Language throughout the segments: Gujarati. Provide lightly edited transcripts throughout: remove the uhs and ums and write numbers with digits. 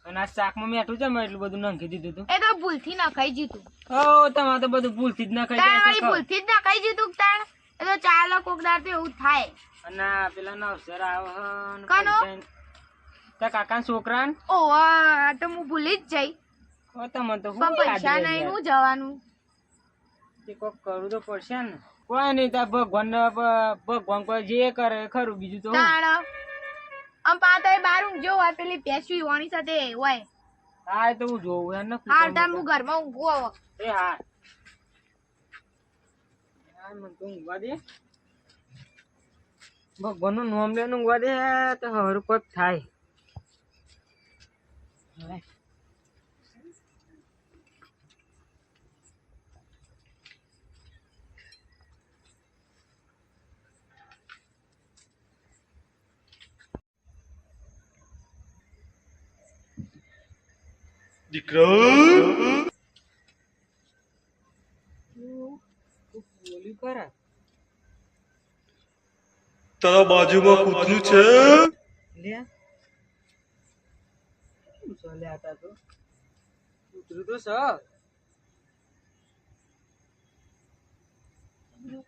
અને આ શાકમાં મેઠું છે એટલું બધું નાખી દીધું તું. એ તો ભૂલથી નખાઈ જીતું. ઓ તમારે તો બધું ભૂલથી જ નખાઈ જાય છે. ભૂલથી જ નખાઈ જીતું તાણ. એ તો ચાલો કોક દાર તો એવું થાય. અને પેલા નવસર આવે કોનો? તા કાકા છોકરા. ઓવા તો હું ભૂલી જ જઈ. તમે તો પણ પૈસા નહીં હું જવાનું. કોક કરવું તો પડશે ને. કોઈ નહીં તા ભગવાન કોઈ જે કરે ખરું બીજું તો તાણ આમ પાતા બાર ઊંઘજો હોય પેલી પેશવી વાણી સાથે હોય. હા તો હું જોઉં એમ ને. હા તાર હું ઘરમાં ઊંઘું આવો. એ હા મને તો ઊંઘવા દે. ભગવાનનું નામ લઈને ઊંઘવા દે તો હરું કોક થાય. દીકરો બોલી ખરા તારા બાજુમાં કૂતરું છે. લે શું ચાલે આતા તો કૂતરું તો છે.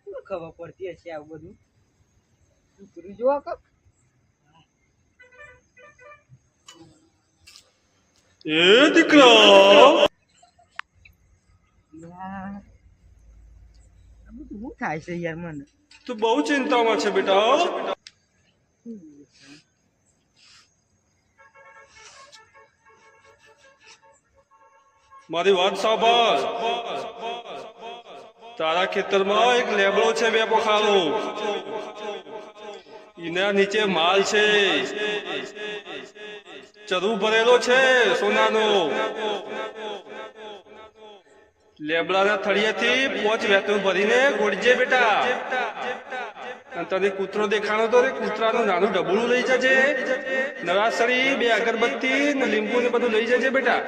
કોને ખબર પડતી હશે આવું બધું. કૂતરું જોવા કપ એ દીકરા શું થાય છે યાર મને. તું બહુ ચિંતામાં છે બેટા. મારી વાત સાંભળ. તારા ખેતરમાં એક લેબડો છે બે પખાલો. એના નીચે માલ છે. ચરુ ભરેલો છે સોનાનો. લેબડાના થળિયેથી 5 વેતું ભરીને ગોળજે બેટા. અને તને કૂતરો દેખાણો તો કૂતરાનું નાનું ડબલું લઈ જજે. નરાસરી 2 અગરબત્તી ને લીંબુ ને બધું લઈ જજે બેટા.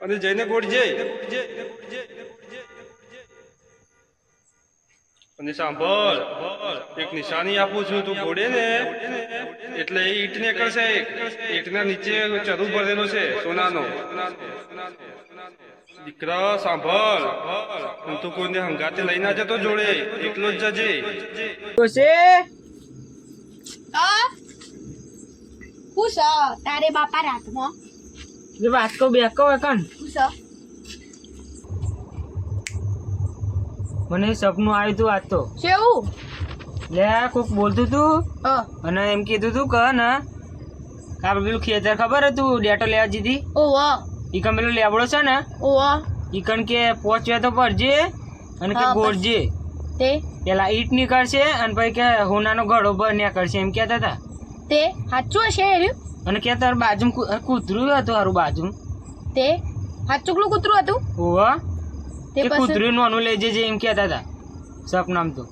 અને જઈને ગોળજે. અને સાંભળ, એક નિશાની આપું છું. તું ગોળે ને એટલે એ ઈટ ને કરશે. ઈટના નીચે ચરુ ભરેલો છે સોનાનો. દીકરા સાંભળ, તું કોઈને હંગાતે લઈ ના જતો જોડે. એકલો જ જજે. પૂછ તારે બાપા રાતમાં વાત કહું બે કહો કણ પૂછ. મને સપનું આવ્યું તું આજ તો. કેવું? લે કોક બોલતું તું હ અને એમ કીધું તું કે ને આપણે પેલું ખેતર ખબર હતું ડેટો લેવા જીધી. ઓવો ઈકન પેલો લેબડો છે ને ઓવો ઈકન કે પહોંચવે તો પડજે અને કે હા, ગોળજે. તે પેલા ઈટ નીકળશે અને પછી કે હોનાનો ઘડો ભર નીકળશે એમ કહેતા હતા. તે સાચું હશે એર્યું? અને કે તાર બાજુ કૂતરું હતું હારું બાજુ. તે સાચુકલું કૂતરું હતું? ઓવા તે કે પછી કૂતરું નોનું લઈ જજે એમ કહેતા હતા સપનામ તો.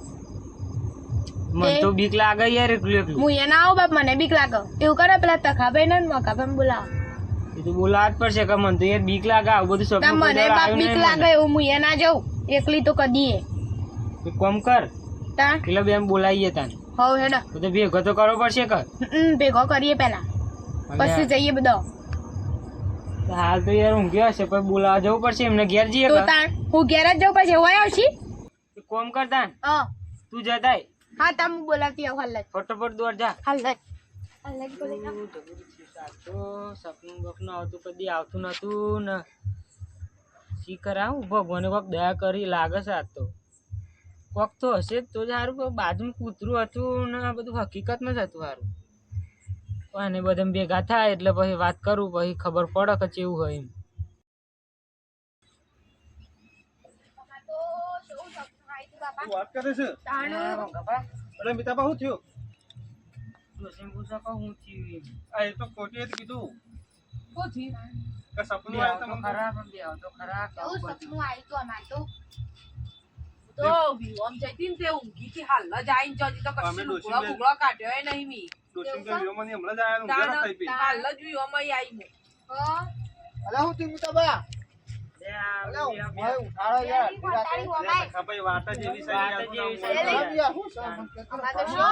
મને તો બીક લાગે યાર એકલું એકલું. હું એના આવું બાપ મને બીક લાગે. એવું કરે પેલા તખાભાઈ ને મકાભાઈ બોલાવો. એ તો બોલાવા જ પડશે કે મને તો યાર બીક લાગે આવું બધું સપનું કોઈ મને દાડો બાપ આવ્યું બીક નહીં લાગે મને. એવું હું એના જઉં એકલી તો કદીએ. એક કામ કર તા પેલા બેન બોલાવીએ તાન હવ હેડો. તો ભેગો તો કરવો પડશે કર. ભેગો કરીએ પેલા પછી જઈએ બધો. હાલ તો યાર ઊંઘ્યો હશે પણ બોલાવા જવું પડશે એમને ઘેર જઈએ તો કે. તાણ હું ઘેર જ જાઉં પછી હોય આવશી. એક કામ કર તાન હા તું જતાય હા તમે બોલાવતી આવો હાલ જ ફટોફટ દોડ જા. હાલ જ હાલ જ બોલી જાઓ. તો સપનું બપનું આવતું કદી આવતું નતું ને શીખર આવું ભગવાને કોક દયા કરી લાગે છે આજ તો. કોક તો હશે જ તો જ સારું પણ બાજુમાં કૂતરું હતું ને આ બધું હકીકતમાં જ હતું સારું. અને બધા ભેગા થાય એટલે પછી વાત કરું પછી ખબર પડે કે કેવું હોય એમ. વાત કરે છે. અરે મિતાબા શું થયું? હું થયું આ એ તો ખોટી હતી કીધું. શું થયું? કે સપનું બે આવ્યું આવતો તમને? ખરા પણ બે આવતો ખરા કેવું સપનું આવ્યું તું અમાર તો? તો વિવોમ જતી ને તે ઊંઘીથી હાલ જ આઈને જતી તો અમે કશું ડોશી લુગડો ને- બુગડો કાઢ્યો ય નહીં મી. ડોશીને તો વિયોમાંની હમણાં જ આયા ને ઊંઘ્યા નતા એ બી. હાલ જ વિવોમ ય આઈ હું. હા બે ઉઠાડો યાર તારી હોમાય. ભાઈ વાત જ એવી છે વાત જ એવી છે. અમાર તો શું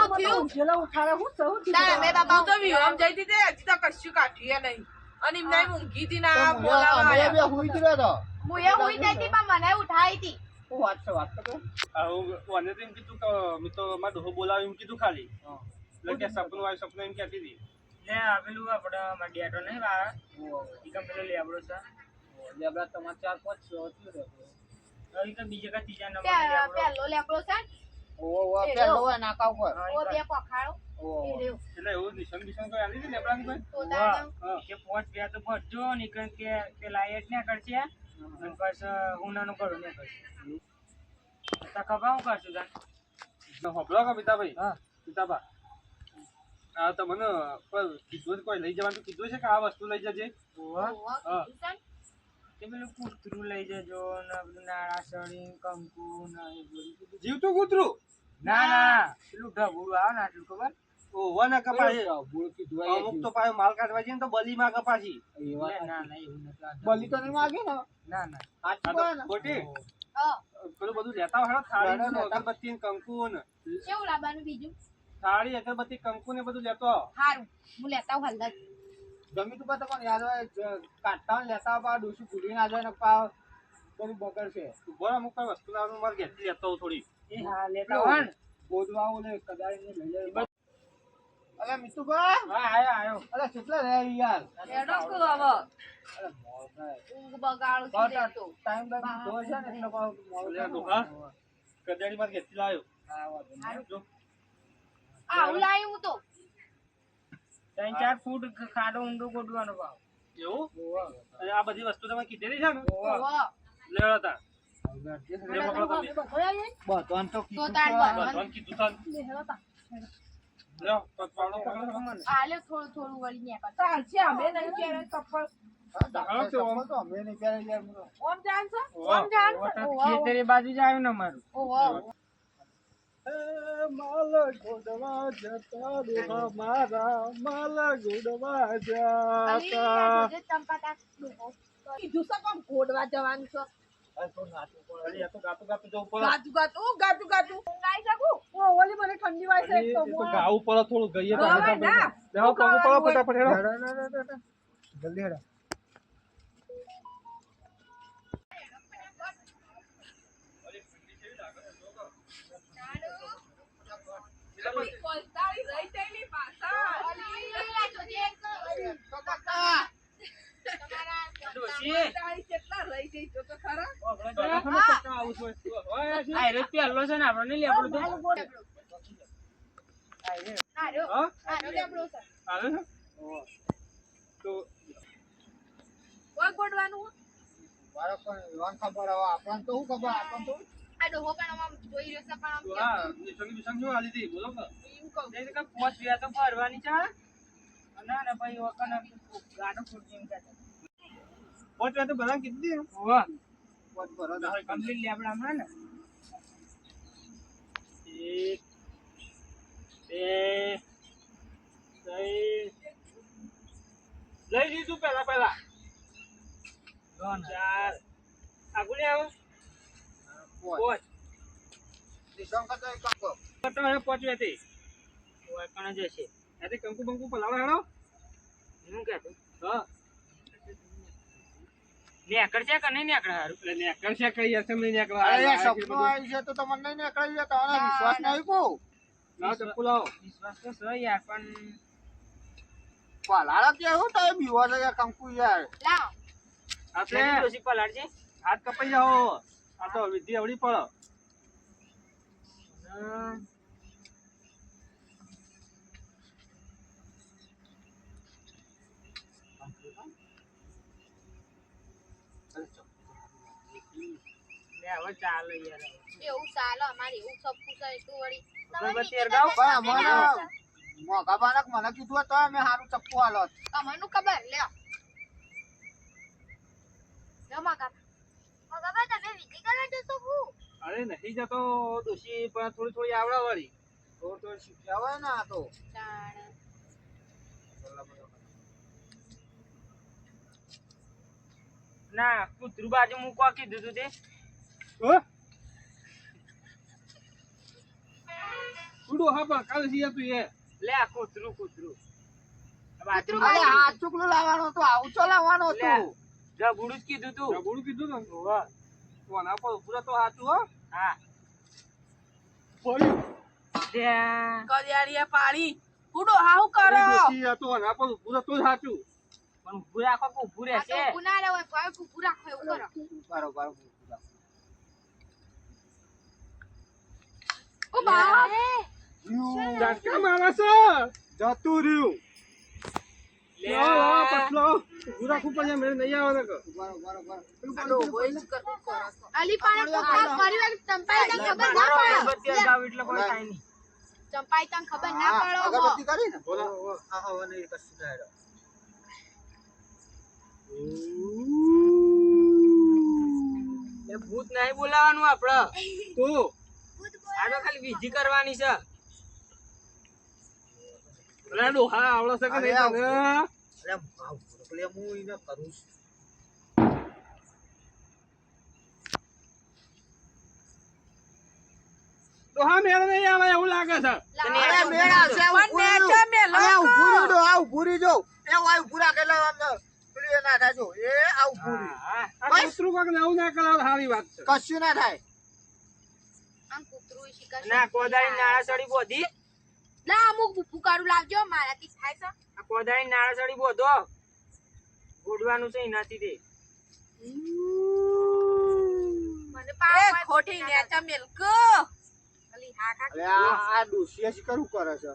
થયું? તારે અમે બાપા તો વિવાહ જઈ હતી તે હજી તો કશું કાઢ્યું નહીં અને એમને ઊંઘી હતી ના બોલાવા આયા. હું એ હુઈ જતી પણ મને ઉઠાઈ હતી. આવું મને તો એમ કીધું કે મેં તો મારા ડોહો બોલાવે એમ કીધું ખાલી એટલે કે સપનું આવ્યું સપનું એમ કહેતી હતી લે આ પેલું આપણે મારા ડેટો નહીં વા ઈ કમ પેલો લેબડો છે હવે તો બીજે કા ત્રીજા નંબર પહેલો લેબડો છે ને? ઓ બે પખાડો. એ રહ્યો. એટલે એવું નિશાન બિશાન કોઈ આલી હતી લેબડાની કોઈ તો તારે કે પોચ બે તો ભરજો નીકળ કે લાઈટ ને કરશે અને પાછું ઉનાનું કરું ને કરશે તો ખબર હું કરશું તાન હોપલો કે પિતાભાઈ હા. પિતાબા આ તો મને કીધું કોઈ લઈ જવાનું કીધું છે કે આ વસ્તુ લઈ જજે ઓવા હા. કે પેલું કૂતરું લઈ જજો ને પેલું નાળા સળી કંકુ ને એ બધું કીધું. જીવતું કૂતરું ના પેલું ઢબુડું આવે ને આટલું ખબર ઓવા ના કપાય અમુક તો પાછો માલ કાઢવા જઈએ ને તો બલીમાં કપાસી લે, ના એવું નથી બલી તો નહીં માગે ને ના ના સાચું કહે ને ખોટી હા. પેલું બધું લેતા હોય થાળી ને અગરબત્તી ને કંકુ ને કેવું લાવવાનું બીજું? થાળી અગરબત્તી કંકુ ને બધું લેતો આવો. હારું હું લેતા આવું હાલ જ. ગમી તું તમને યાદ હોય કાઢતા ને લેતા પા ડોસી ભૂલી ના જાય ને પા બધું બગડશે બોલ અમુક કોઈ વસ્તુ લાવવાનું મારે ઘેરથી લેતો હોઉં થોડી એ હા લેતા હોય ને બોધવા ઓલે કદાળી ને લઈ લે અલે મિતુભા હા આયો અલે કેટલા રે યાર એડો કરો હવે. અલે મોર થાય ઊંઘ બગાડું છું બટ દેખતો. ટાઈમ બાઈમ તો છે ને એટલે પાછું મોડું અલે થાય. ડોહા. કદાળી મારે ઘેરથી લાવ્યો હા, વાંધો નહીં. જો આવું લાયું હું તો. 3-4 ફૂટ ખાડો ઊંડો ગોડવાનો ભાવ એવું અને આ બધી વસ્તુ તમે કીધેલી છે ને ઓહો. લેવા હતા હવે લે પકડો તમે બધવાન તો તો કીધું તાર છે. ભગવાન કીધું તા લ્યો તો પાડો પકડો મને આલે થોડું વળી ને પાછું. ચાલશે અમે નહીં પહેરે ચપ્પલ. હા, તો અમે નહીં પહેરે યાર મને. ઓમ જાણશો? ઓવા. ઓમ જાણશો? ખેતરે બાજુ જ આવ્યું ને અમારું ઓહો. માલ ગોડવા જતા ડોહા મારા માલ ગોડવા અલી, આ જોજે ચંપા તાક ડોહો. કીધું છે કોમ ઘોડવા જવાનું છે. આ તો નાચું પડે. અરે આ તો ગાતું ગાતું જવું પડે ગાતું ગાતું ગાતું. ગાઈ શકું? ઓ ઓલી મને ઠંડી વાય છે એક તો. એ તો ગાવું પડે થોડું ગઈએ તો ગાવાય ના. લેવો પગું પડો ફટાફટ હેડો હેડો, હેડો, હેડો, હેડો. જલ્દી હેડો. કોલતાળી રહી જઈલી પાછા. અલી, આ જોજે એક તો કાકા. તમારા ડોશી કોલતાળી કેટલા રહી જઈ જો તો ખરા. આ રે પહેલો છે ને આપણને લેબડો તો આર્યો હા? આર્યો લેબડો છે. આવે છે તો કોઈ ગોડવાનું? મારે કોઈ વિવાન ખબર હવે આપણને તો શું ખબર આપણને તો આ ડોહો પણ આમ જોઈ રહ્યો છે પણ આમ તો હા નિશાન બિશાન જો આલી હતી બોલો કે એમ કહું. એટલે કે પોચ બે તો ભરવાની છે ના ના ભાઈ વકન ગાડો ફૂટ જેમ કહેતા પોચ વાર તો બધા કીધી ઓવા પોત ભરો તો. કમ્પ્લીટ લેબડા હમણાં ને 1 2 3 લઈ લીધું પેલા લોન 4 આગળ આવો પોત. પોચ નિશાન કરતો એક કામ કરો. તો હવે પોચ વેતી વકન જ હશે એટલે કંકુ બંકુ પલાવો હેડો હું કહેતો હા નેકળ છે કે નહીં નેકળ હારું એટલે નેકળ છે કઈ હશે નહીં નેકળ અરે યાર, સપનું આવી છે તો તમને નહીં નીકળી જાય તમારે વિશ્વાસ નહીં કહું લાવો ચપ્પુ લાવો વિશ્વાસ તો છે યાર પણ પલાળા કેવું તો બીવો છે યાર કંકુ યાર લાવ. આપણે ડોશી પલાળ છે હાથ કપાઈ જાઓ આ તો વિધિ અવળી પડે લે હવે ચાલે યાર એવું ચાલે અમારે એવું સપનું છે એટલું વળી. અગરબત્તી અરગાવ પણ મને મોઘા બાળક મને કીધું હોત તો મેં સારું ચપ્પુ હાલોત તમને ખબર લ્યો. લ્યો મગા. મગા બા તમે વિધિ કરવા જશો હું? અરે નહીં જતો દોશી પણ થોડી થોડી આવડા વાળી તો શીખ્યા હોય ને આ તો તાણ. ના કૂતરું બાજુ મૂકવા કીધું તું તે હો ઉડો હા પણ કાલે જીયા તું એ લે આ કૂતરું બાજુ અરે હાથ ચૂકલો લાવવાનો તો આઉચો લાવવાનો લે, તો જબુડું જ કીધું તું બોલું કીધું ને હોવે. તો આના પર પૂરા તો હાચું હો હા પડ્યું ત્યાં કરિયાળીએ પાડી ઉડો હાવ કરો ડોશી આ તો આના પર પૂરા તો જ હાચું પણ ઊભું રાખો કે ઊભું આ તો રહેશે ઊભું ના રહેવાય, ભાઈ ઊભું રાખો એવું કરો. બરોબર ઓ બાપ! ઝાટકા મારે છે જતું રહ્યું લે લો પટલો પૂરા ખૂબ પણ મેળ નહીં આવે ને કે બરોબર અલી પણ કોકા ફરી વાર ચંપાઈ તને ખબર ના પડે. અગરબત્તી અગાઉ એટલે કોઈ થાય નહીં ચંપાઈ તને ખબર ના પડે હો. અગરબત્તી કરી ને બોલો. હા હા નહીં કશું થાય એ ભૂત નહીં બોલાવાનું આપડે તો આ તો ખાલી વિધિ કરવાની છે અરે ડોહા આવડે છે કે નહીં તને અરે એટલે હું એને કરું છું ડોહા મેળ નહીં આવે એવું લાગે છે તને અરે મેળ આવશે પણ નેચે મેલો અરે ઉભું રહ્યું ડો આ ઉભું રહ્યું જો એ વાય ઉભું રાખેલો આમ પેલું એ ના થાય જો એ આ ઉભું રહ્યું હા આ કૂતરું કાંઈક નવું ના કરાવે સારી વાત છે કશું ના થાય આમ કૂતરું શિકાર ના કોદાળી નાળા સળી બોધી લા અમુક પુકારું લાવજો મારાથી થાય છે. આ કોદાળી નાળા સળી બોધો ગોડવાનું છે એનાથી તે મને એ પાવ ખોટી નેચે મેલક અલી હા ખા અરે આ ડોશિયા શી કરું કરે છે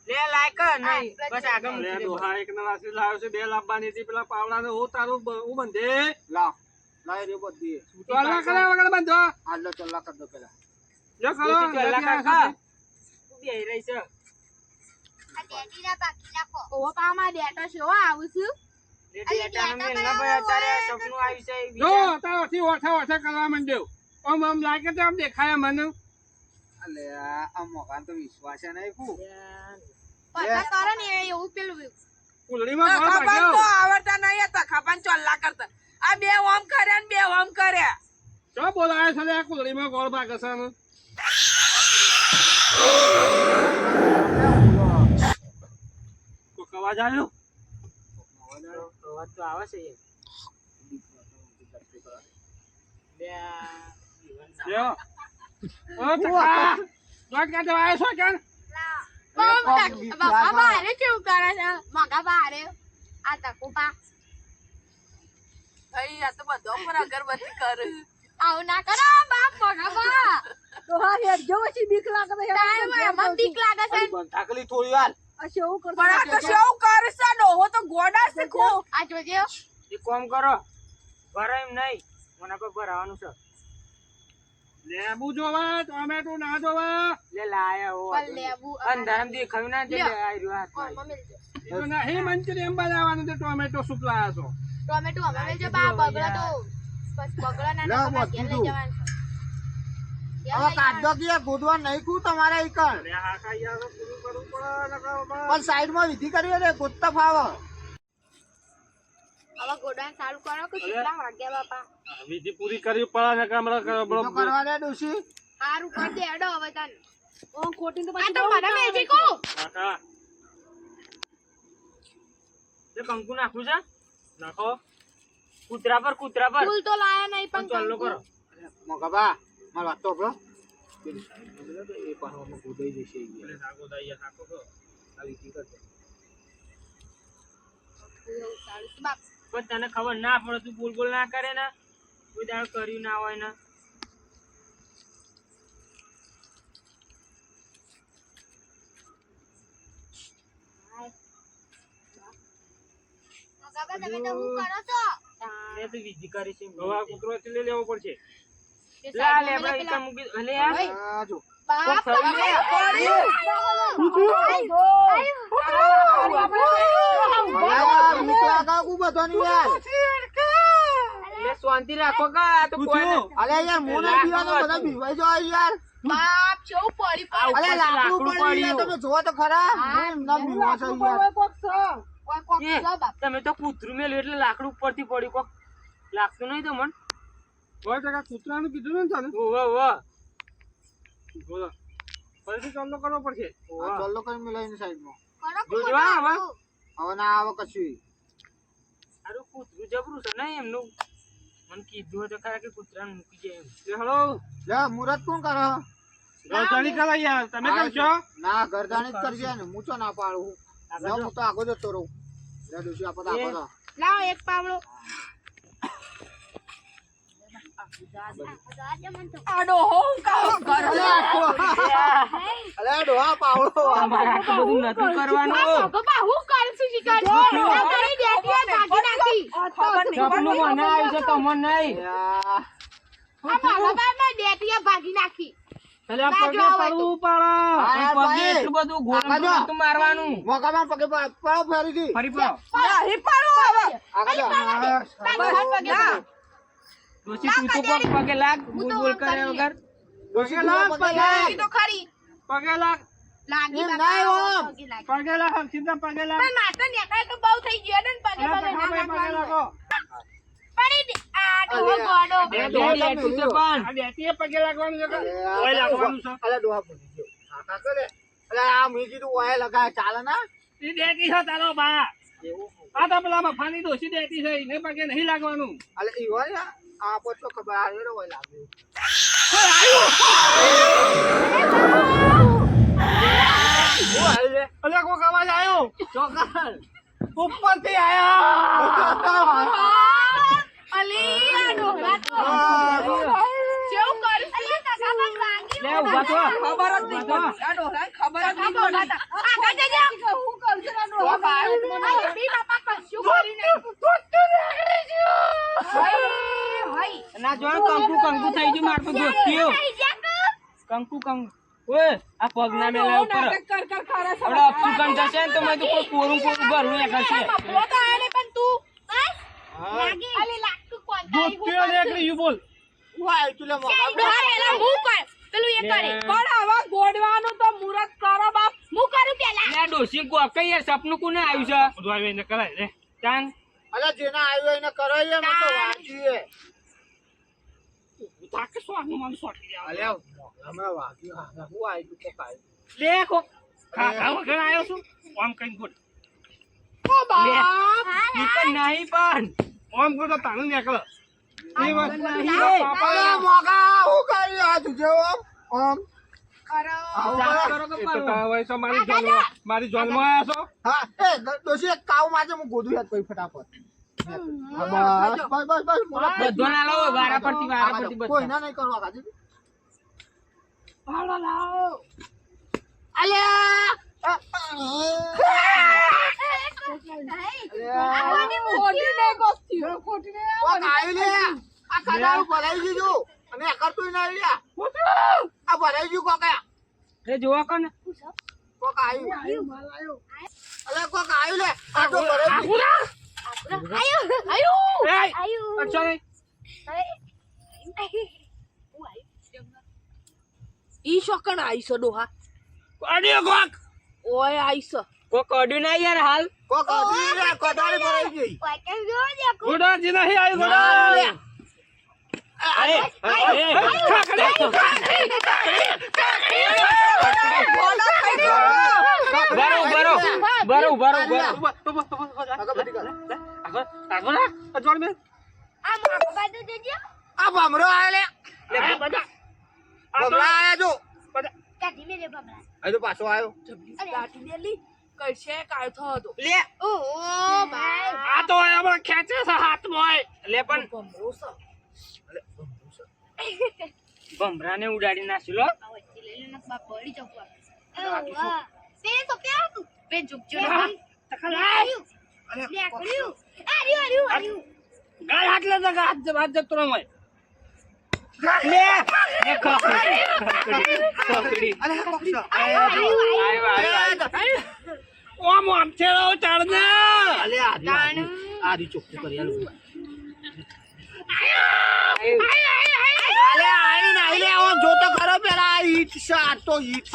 લે લાયક નહીં બસ આગળ અરે મૂકી દે. ડોહા એક ના રાશિ લાવ્યો છે 2 લાવવાની હતી પેલા પાવડાને હું તારું હું બંધે લાવ લાય રે બધી તો અલ્લા કરે વગર બંધો આટલો ચલ્લા કર દો પેલા જો કરો ડોશી ચલ્લા કાકા તું બેહી રહી છે આ ડેડીના બાકી નાખો. ઓહો પામાં ડેટો છે હો આવું છું. લે ડેટાનો મેલ ના ભાઈ અત્યારે આ સપનું આવ્યું છે એ જો બીજા. તારથી ઓઠા ઓઠા કરવા માંડ્યો આમ લાગે તો આમ દેખાય મને અલે આ મોકાન તો વિશ્વાસ નહીં કુ પતા કરો ને એવું પેલું કુલડીમાં કોણ ખબર ભાગ્યો તો આવડતા નહીં હતા ખબર ચોલ્લા કરતા આ બે ઓમ કર્યા ને બે ઓમ કર્યા ચો બોલાય છે લે કુલડીમાં ગોળ ભાગે છે ને કોક અવાજ આવ્યો અવાજ તો આવે છે એ. લે લ્યો ઓ ચકા દોડ કાઢો આવ્યો છો કેન બાપા બારે કેવું કરે છે મગા બારે આ તકુપા ભાઈ આ તો બધો પર અગરબત્તી કરે આવું ના કરો બાપ મગા બા તો હા યાર જો પછી બીક લાગે છે એમાં બીક લાગે છે બંધાકલી થોડી વાર પણ આ તો શું કરે છે ડોહો તો ગોડા છે ખૂબ આ જોજે એ કોમ કરો ભરો એમ નહીં મને પર ભરાવાનું છે લેબુ જોવે ટોમેટો ના જોવે લે લાયા હો પણ લેબુ અંધારામ દેખાયું ના તે લ્યો. આવી રહ્યો હાથમાં. કોણ મિલજે એ તો નહીં મંચુરિયન બનાવવાનું તો ટોમેટો સૂપ લાયા છો ટોમેટો અમે મિલજે બા બગડા તો બસ બગડા ના લા, ના બધું લઈ જવાનું છે હવે કાઢો કે ગોડવા નહીં કુ તમારે ઈકણ અરે હા ખાઈ આવો પૂરું કરવું પડે નકર બાબા. પણ સાઈડમાં વિધિ કરી રે ગોતતા ફાવ હવે ગોડાન ચાલુ કરો કે કેટલા વાગ્યા બાપા વિધિ પૂરી કરવી પડે નકર હમણાં તો કરવા દે ડોશી હારું કર દે અડો હવે તને ઓ ખોટી તો આ તો મને મેજી કો કાકા તે કંકુ નાખવું છે નાખો કૂતરા પર ફૂલ તો લાયા નહીં પણ ચાલો કંકુ. કરો મોગાબા માર વાત તો બરો એ પાહમાં ગોદાઈ જશે એટલે નાખો દાઈએ નાખો તો આ વિધિ કરજે એવું ચાલુ છે બાપ પણ તને ખબર ના પડે તું બોલ ના કરે ને કોઈ દાડો કર્યું ના હોય ને મગાબા તમે તો હું કરો છો મેં તો વિધિ કરી છે હવે આ કૂતરો લઈ લેવો પડશે લા લે ભાઈ ઈકા મૂકી લે આ. આ જો બાપ કોક થયું લે. અરે બીક લાગે કુ બધાની યાર લે શાંતિ રાખો કા આ તો કોઈ ને અરે યાર મોને પીવાનો બધા બીવાઈ જાય યાર બાપ કેવું પડી આ અરે ઉપરથી લાકડું લાકડું પડી યાર તમે જોવો તો ખરા ના બીવા છે યાર કોઈ કોક એ, જો બાપ તમે તો કૂતરું મેલ્યું એટલે લાકડું ઉપરથી પડ્યું કોક લાગતું નહીં તો મન. કૂતરાનું કીધું ને તને ઓવા ઓવા. બોલો ફરીથી ચાલુ કરવો પડશે આ ચાલો કરી મિલાઈને સાઈડમાં. જોજો હા હવે. હવે ના આવે કશું. સારું કૂતરું જબરું છે નહીં એમનું. મને કીધું તો ખરા કે કૂતરાને મૂકી જાય એમ. હેલો લે મુરત કોણ કરે? ગરદાણી કરો યાર તમે કરશો ના ગરદાણી જ કરજે ને હું તો ના પાડું. આગળ લે જો. હું તો આગળ જતો રહું. લે ડોશી આપો તો આપો તો. લાવો એક પાવડો આડો હું કામ કર અલે ડોહા પાવડો. તમારે આટલું બધું નતું કરવાનું. બાપા હું કરું છું શિકાર તમારી ડેટીએ ભાગી નાખી સપનું મને આવ્યું છે તમને નહીં. યા. આ મારા બાપા ડેટીએ ભાગી નાખી એટલે આ પગે પડવું પડે. હા, પગે ભાઈ. એટલું બધું ગોળ આગળ જો. નતું મારવાનું. મોકામાં પગે પડો ફરીથી. ફરી પડો. નહીં પાડો હવે આગળ જો. ડોશી તું તો કોક પગે લાગ. બોલ બોલ કરે વગર. ડોશી લાગ પગે લાગ. તો ખરી પગે લાગ લાગી એમ બાપા નહીં ઓમ. પગે લાગી પગે લાગ સીધા પગે લાગ પણ માતો નેકાય તો બહુ થઈ ગયો ને પગે અલા, પગે પગે પગે લાગો પડી આ ડોહો ગોડો બે ડોહી એટલું છે પણ. આ બેટીએ પગે લાગવાનું છે કે અલે ઓય લાગવાનું છે અલે ડોહા પૂછી ગયો. હા કાકા લે. અલે આ મી કીધું ઓય લગાય ચાલે ના? એ દેતી છે તારો બા આ તો પેલા મફાની ડોશી દેતી છે એને પગે નહીં લાગવાનું અલે ઈ હોય આ પોતો ખબર આ રે ઓય લાગ્યું. અલે કોક અવાજ આવ્યો ચોકર. ઉપરથી આયો અલી આ ડોહા તો કેવું કરું અલી કાકા બસ વાગી લે ઉભા થો. ખબર જ નહીં ઉભા થો. આ ડોહાને ખબર જ કાકા નહીં બોલા તા આગળ જજો હું કહું છું આ ડોહા બાર બી બાપા કશું કરી નહીં હોય ના જો કંકુ કંકુ થઈ ગયું માર તો દોસ્તીઓ. થઈ જા કંકુ કંકુ. ઓય આ પગ ના મેલા ઉપર. કર કર ખરા ઓડા અપસુકન જશે ને તો મેં તો કોઈ કોરું કોરું ભરવું એક હશે. મફલો તો આને પણ તું લાગી અલી લાગતું કોણ દોસ્તીઓ દેખલી યુ બોલ ઓય તું લે મોકા. ડોહા એલા હું કર પેલું એ કરે પણ હવે ગોડવાનું તો મુરત કરો બાપ હું કરું પેલા લે ડોશી કો કઈ યાર સપનું કોને આવ્યું છે. ઉધવાઈ એને કરાય રે ચાન અલે જેને આવ્યો એને કરાય મને તો વાંચીએ. તાકે સો આનું મારું સોટી અલે અમે વાગ્યું હા હું આવી તું કોક આવ્યું. લે કો ખા વગર આવ્યો છું આમ કઈ ગોડ ઓ બાપ ઈ તો નહીં પણ. આમ ગોડ તાનું નીકળ એ વાત અલે મોકા હું કરી આ તુજે ઓમ ઓમ કરો ચાલ કરો કે એ તો પાડો. તારા વયસો મારી જોનમાં આવ્યા છો હા એ દોશી એક કાવ માજે હું ગોદું યાદ કરી ફટાફટ. હા, બસ બસ બસ બસ મુરત. બધો ના લાવો વારા પરથી કોઈ બધા. ના નહીં કરવા કાજી. ભાડો લાવો અલ્યા આવવાની મોટી ને ગોસ્તી ખોટી ને કોક આવ્યું લે આ કડાળું ભરાઈ દીધું અને આ કરતું ના લ્યા આ ભરાઈ ગયું કોક એ જોવા કોને. કોક આવ્યું અલે કોક આવ્યું લે આ તો ભરાઈ ગયું આયુ અચ્છા નહીં. ઈ શકણ આઈસો ડોહા અડ્યો કોક. ઓય આઈસો કોક અડ્યું ના યાર હાલ. કોક આવ્યું લે કડાળી ભરાઈ ગઈ ગોડાજી નહીં આવ્યું ગોડા અરે બરો બરો બરો બરો બરો. આગળ બધી કર. આગળ જોડ મે આ માકો બાજુ દેજો આ ભમરો આયો લે બધા ભમરા આયા જો કાઢી મે રે બાબા આ તો પાછો આવ્યો દાટી દેલી કઈશે કાઢતો હતો લે ઓ ભાઈ આ તો આપણે ખેંચે છે હાથમાં લે પણ ભમરો છે ભમરાને ઉડાડી નાખ્યું લો. આવતી લઈ લે બાપ પડી જાવ તે તો કે હતું બે ઝુકજો આર્યું લે કર્યું આર્યું ગાય હાથ લે તો હાથ જતો રહો મય લે એ ખોખડી. અરે કોક છે આયો આયો. ઓમ આમ છે રહો ચાડને અલે આદી ચોખ્ખું કરી આલું અલે આઈ ના લે ઓમ જો તો ખરો પેલા ઈટ છે આ તો ઈટ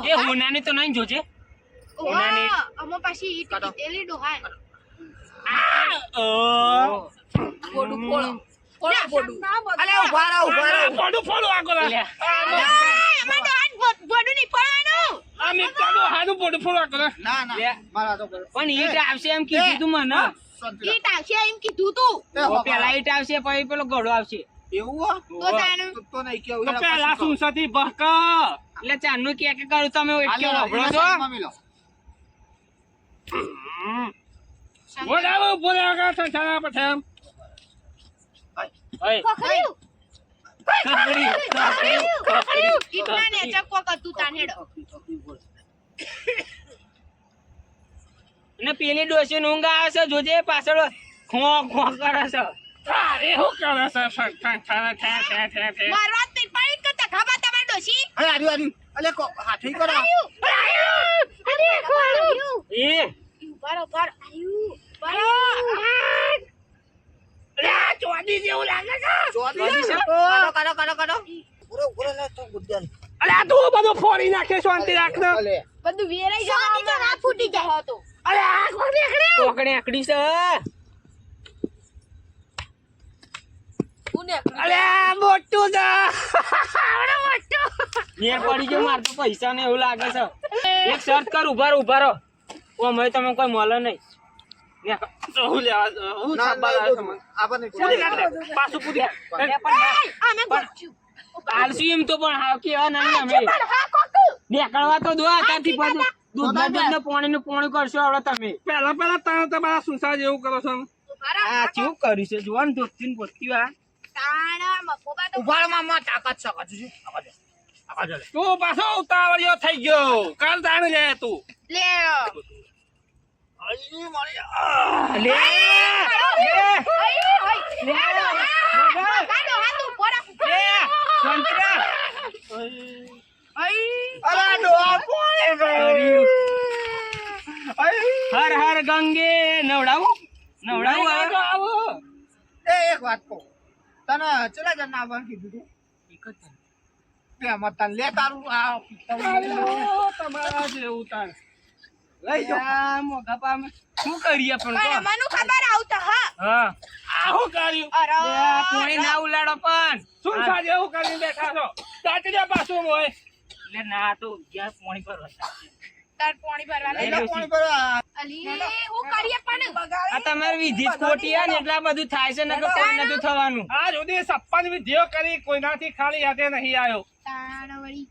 છે એ હોનાની તો નહીં જોજે. ઓહો અમો પાછી ઈટ કીધેલી ડોહા ઓ ગોડું ફોડો ફોડો ગોડું અલે ઉભા રહો પડું ફોડું આગળ લ્યા. અમાર તો આજ ગોડું નહીં પડવાનું. આ મિત્તાનું હારું પડું ફોડું આગળ ના ના લે. મારા તો પર પણ ઈટ આવશે એમ કીધું તું મને ઈટ આવશે એમ કીધું તું. પેલા ઈટ આવશે પછી પેલો ઘોડો આવશે એવું હો? તો તાનું તો નહીં કેવું તો પેલા સુનસાથી બહકા એટલે ચાંદનું કે કરું તમે એટલો વાપરો છો બોલાવો બોલાવો સંસારા પઠેમ ઓય ખખડ્યું. ખખડ્યું, ખખડ્યું. ઈટના નેચે કોક હતું તાન હેડો. અને પેલી ડોશી ઊંઘ આવે છે જોજે પાછળ ખો ખો કરે છે અરે હું કરે છે સંસારા ઠે મારવા જ નહીં પડી કે તખાબા તમાર ડોશી. અરે આર્યું અલે હાથી કરો અરે ખોડ્યું. એ ઉભારો ઉભારો. આયુ. ચોદી જેવું લાગે છે ચોદી છે? કાઢો પૂરો લે તો ગુદ્દલ અરે આ તું બધું ફોડી નાખે શાંતિ રાખ ને અલે બધું વેરાઈ જવાનું તો ના ફૂટી જાય હતો. અરે આ કોણ નીકળ્યું કોકણે આકડી છે હું નીકળી અરે આ મોટું છે મેં પડી ગયો માર તો પૈસા ને એવું લાગે છે એક શર્ત કર ઉભા રહો ઓ મેં તમે કોઈ મળે નહીં હું લેવા હું ના સાંભળ ના આવ્યો તમને આપણને પૂરી નાખ દે પાછું પૂરી નાખ. અમે ગોચ્યું. આલસી એમ તો પણ હાવ કેવા નહીં અમે હા કોક. નીકળવા તો દો અત્યારથી પાછું દૂધના દૂધને પાણીનું પાણી કરશો હવે તમે પહેલા તમે તમારા સુનસા જેવું કરો છો ઉભારો. આ કેવું કર્યું છે જોવાનું ધોતીને પોતી આ તાણા મફોબા તો ઉભાર મામા તાકાત છે કાજુ તું પાછો ઉતાવળિયો થઈ ગયો કાલ જાણી લે તું લે. લે સંતરા અરે ડોહા કોણે કર્યું. કર્યું હર હર ગંગે નવડાવું આવો એ એક વાત કહું તને ચલા જણ આવવાનું કીધું તું તે આમાં તને લે તારું આ તમારા જેવું તાર લઈ જાઓ મોઘા પામે શું કરીએ પણ કહો? મને ખબર આવતા હા. હા આવું કર્યું અરે લે, કોઈ ના ઉલાડો પણ સુનસા જેવું કરીને બેઠા છો તાટી દે પાછું હોય એટલે ના તો ગેસ પાણી પર હતા. તાર પાણી ભરવા એ લે. ડોશી. અલી હું કરીએ પણ આ તમારી વિધિ જ ખોટી હે ને એટલા બધું થાય છે નકર કોઈ નતું થવાનું આ સુધી સપ્પન વિધિઓ કરી કોઈનાથી ખાલી હાથે નહીં આવ્યો તાણ વળી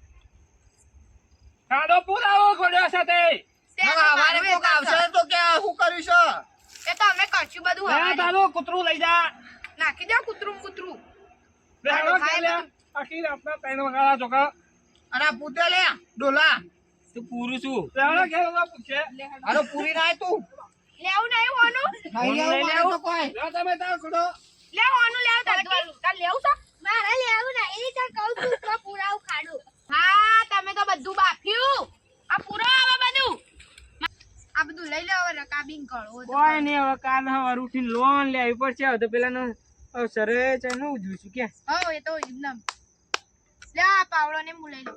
ખાડો પુરાવો ગોડ્યો સાથે અમારે કોક આવશે તો કે શું કર્યું છે એ તો અમે કરશું બધું લે હવે તારું કૂતરું લઈ જા નાખી દો કૂતરું કૂતરું લે હાલો કે લે આખી રાતના ત્રણ વગાડા ચોકા અને આ પૂતે લે ડોલા તું પૂરું છું લે હાલો કે પૂછે અરે પૂરી ના તું લેવું નહીં હોનું નહીં લઈ લેવું તો કોઈ લે તમે તાર કુડો લે હોનું લેવ તાર લેવું છે મારે લેવું નહીં તાર કહું છું તો પુરાવ ખાડું હા તમે તો બધું બાફ્યું આ પુરાવ હવે બધું આ બધું લઈ લે હવે રકાબીન કરો કોઈ નહીં હવે કાલ સવાર ઉઠીને લોન લેવી પડશે હવે તો પેલા સરે છે ને ઉજવું છું કે હો એ તો એકદમ લે આ પાવડો ને હું લઈ લઉં